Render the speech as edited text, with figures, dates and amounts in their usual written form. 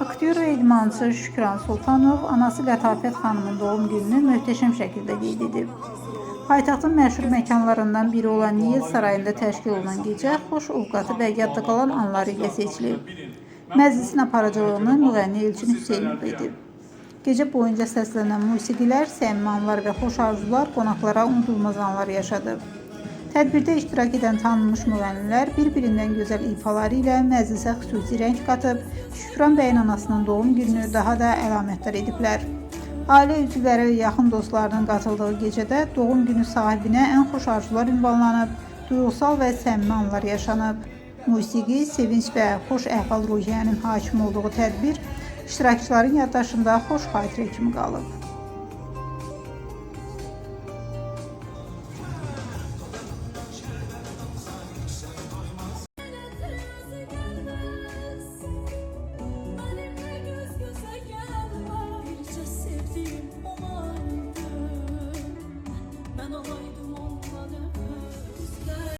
Aktyor ve idmançı Şükran Sultanov anası Lətafət xanımın doğum gününü möhtəşəm şəkildə qeyd edib. Paytaxtın məşhur məkanlarından biri olan Niyel Sarayında təşkil olunan gecə xoş ovqatı və yadda qalan anları ilə seçilib. Məclisin aparıcılığını müğənni Elçin Hüseynov edib. Gecə boyunca səslənən musiqilər, səmimi anlar və xoş arzular qonaqlara unudulmaz anlar yaşadıb. Tədbirdə iştirak edən tanınmış müğənnilər bir-birindən gözəl ifaları ilə məclisə xüsusi rəng qatıb, Şükran bəyin anasının doğum gününü daha da əlamətdar ediblər. Ailə üzvləri və yaxın dostlarının qatıldığı gecədə doğum günü sahibinə ən xoş arzular ünvanlanıb, duyğusal və səmimi anlar yaşanıb. Musiqi, sevinç və xoş əhval-ruhiyyənin hakim olduğu tədbir iştirakçıların yaddaşında xoş xatirə kimi qalıb.